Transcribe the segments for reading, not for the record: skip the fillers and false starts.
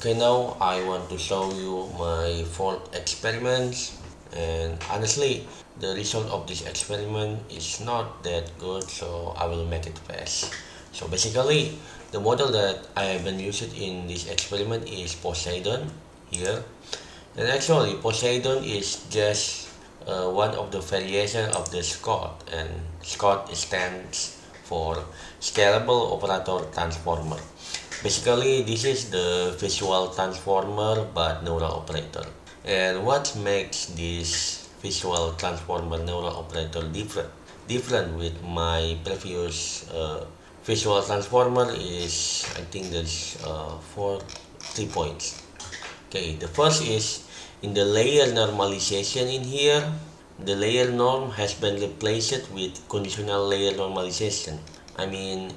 Okay, now I want to show you my fourth experiment, and honestly, the result of this experiment is not that good, so I will make it fast. So basically, the model that I have been using in this experiment is Poseidon here, and actually Poseidon is just one of the variation of the SCOT, and SCOT stands for Scalable Operator Transformer. Basically, this is the visual transformer but neural operator. And what makes this visual transformer neural operator different with my previous visual transformer is, I think there's 3 points. Okay, the first is in the layer normalization in here. The layer norm has been replaced with conditional layer normalization. I mean,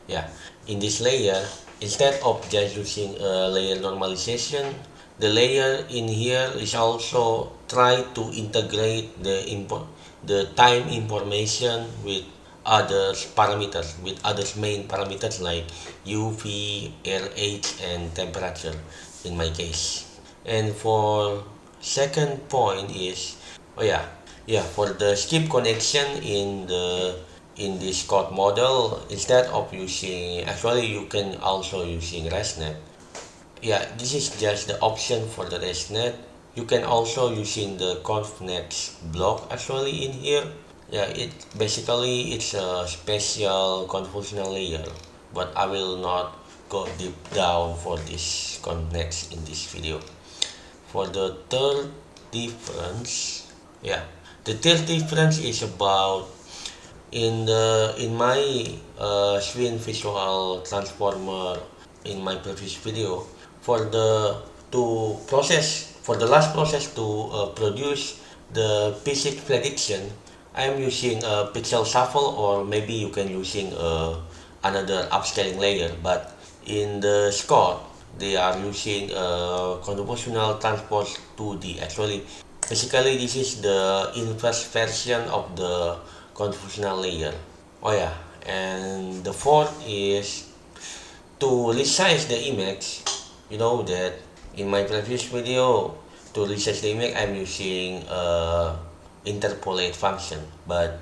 yeah, in this layer, instead of just using a layer normalization, the layer in here is also try to integrate the time information with others parameters, with others main parameters like UV, RH, and temperature in my case. And for second point is, oh yeah, for the skip connection in this code model, instead of using, actually you can also using ResNet. Yeah, this is just the option for the ResNet. You can also using the ConfNext block actually in here. Yeah, it's a special convolutional layer, but I will not go deep down for this ConfNext in this video. For the third difference, yeah, the third difference is about in my Swin visual transformer in my previous video, for the to process for the last process to produce the physics prediction, I am using a pixel shuffle, or maybe you can using another upscaling layer, but in the Scott they are using a convolutional transpose 2D. Actually, basically this is the inverse version of the convolutional layer. Oh yeah, and the fourth is to resize the image. You know that in my previous video, to resize the image I'm using interpolate function, but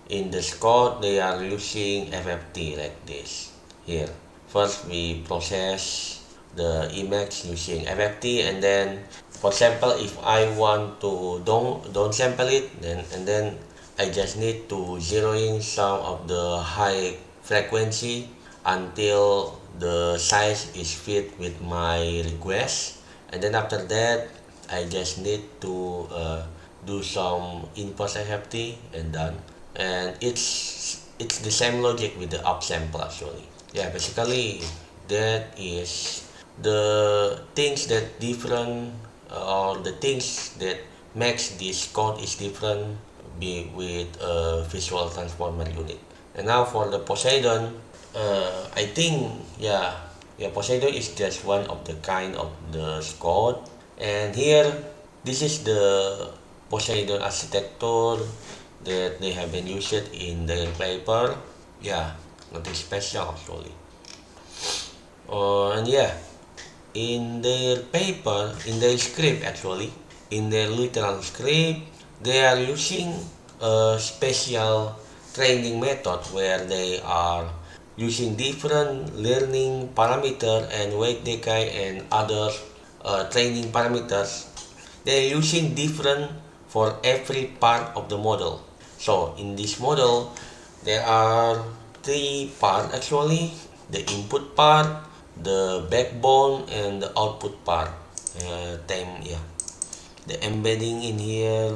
in the Scott they are using FFT like this here. First we process the image using FFT, and then for example if I want to don't sample it, then I just need to zero in some of the high frequency until the size is fit with my request, and then after that I just need to do some input FFT and done. And it's the same logic with the upsample actually. Yeah, basically that is the things that different, or the things that makes this code is different be with a visual transformer unit. And now for the Poseidon, I think Poseidon is just one of the kind of the code. And here this is the Poseidon architecture that they have been used in their paper. Yeah, nothing special actually. And yeah, in their paper, in their script actually, in their literal script, they are using a special training method where they are using different learning parameter and weight decay and other training parameters. They're using different for every part of the model. So in this model, there are 3 parts actually: the input part, the backbone, and the output part. Yeah, the embedding in here.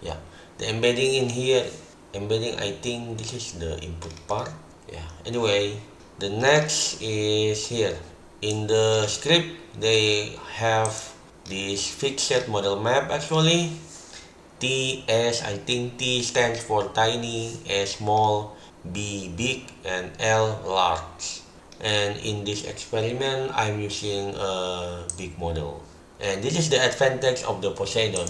Yeah, the embedding in here. Embedding, I think this is the input part. Yeah. Anyway, the next is here. In the script, they have this fixed model map actually. TS, I think T stands for tiny, S small, B big, and L large. And in this experiment, I'm using a big model. And this is the advantage of the Poseidon.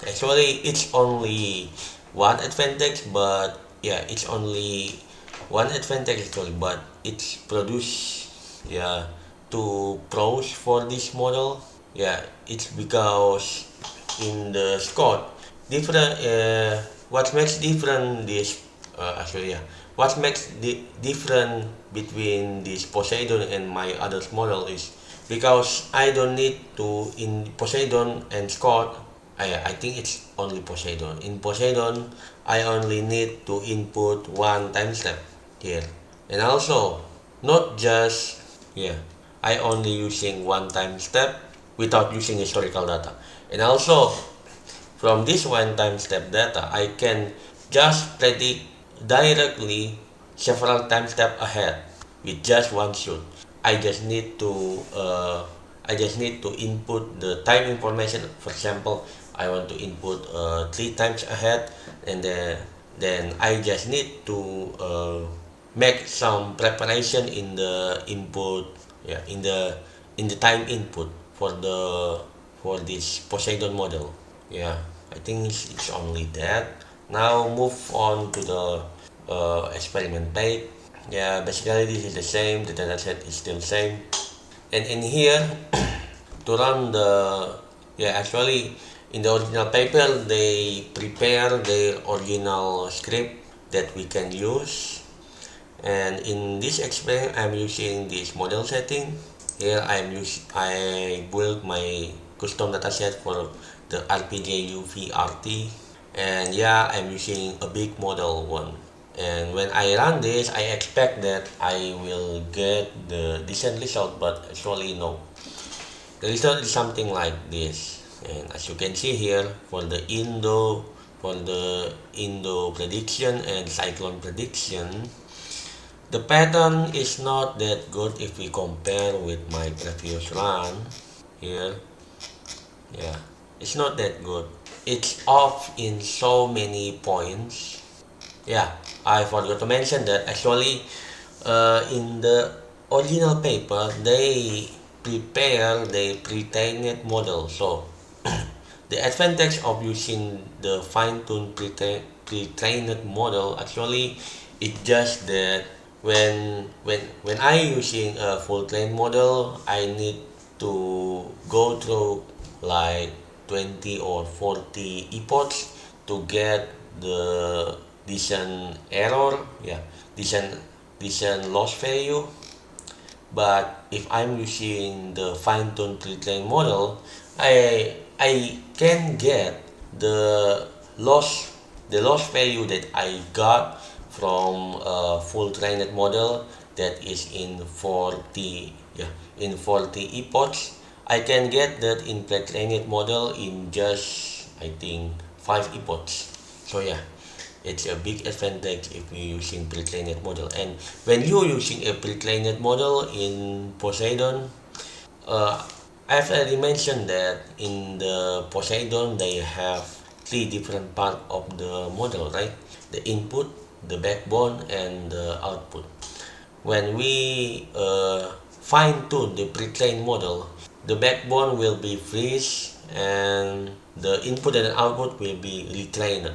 Actually, it's only one advantage, but yeah, it's only one advantage actually, but it's produced, yeah, to pros for this model. Yeah, it's because in the Scott, different. What makes different this what makes the different between this Poseidon and my other model is because I don't need to in Poseidon and Scott. I think it's only Poseidon. In Poseidon, I only need to input one time step here, and also not just yeah. I only using one time step without using historical data, and also from this one time step data, I can just predict directly several time step ahead with just one shoot. I just need to input the time information. For example, I want to input 3 times ahead, and then I just need to make some preparation in the input, yeah, in the time input for this Poseidon model. Yeah, I think it's only that. Now move on to the experiment page. Yeah, basically this is the same. The dataset is still same. And in here, to run the actually in the original paper they prepare the original script that we can use. And in this experiment, I'm using this model setting. Here I build my custom dataset for the RPJ UV-RT, and yeah, I'm using a big model one. And when I run this, I expect that I will get the decent result, but actually no. The result is something like this. And as you can see here, for the Indo prediction and cyclone prediction, the pattern is not that good if we compare with my previous run here. Yeah, it's not that good. It's off in so many points. Yeah, I forgot to mention that actually in the original paper they prepare the pre-trained model. So the advantage of using the fine-tuned pre-trained model actually is just that when I using a full trained model, I need to go through like 20 or 40 epochs to get the decent error, yeah, decent loss value. But if I'm using the fine-tuned pre-trained model, I can get the loss loss value that I got from a full trained model that is in 40, yeah, in 40 epochs. I can get that in pre-trained model in just I think 5 epochs. So yeah, it's a big advantage if you're using pre-trained model. And when you're using a pre-trained model in Poseidon, uh, I've already mentioned that in the Poseidon they have 3 different parts of the model, right? The input, the backbone, and the output. When we fine tune the pre-trained model, the backbone will be freeze and the input and output will be retrained,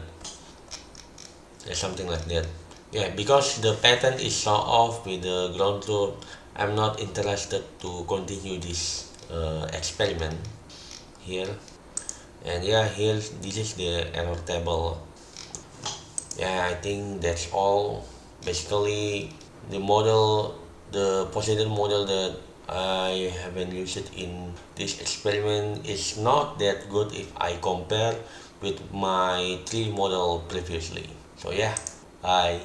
something like that. Yeah, because the pattern is so off with the ground truth, I'm not interested to continue this experiment here. And yeah, here this is the error table. Yeah, I think that's all. Basically, the Poseidon model that I haven't used it in this experiment is not that good if I compare with my 3 model previously. So yeah, bye.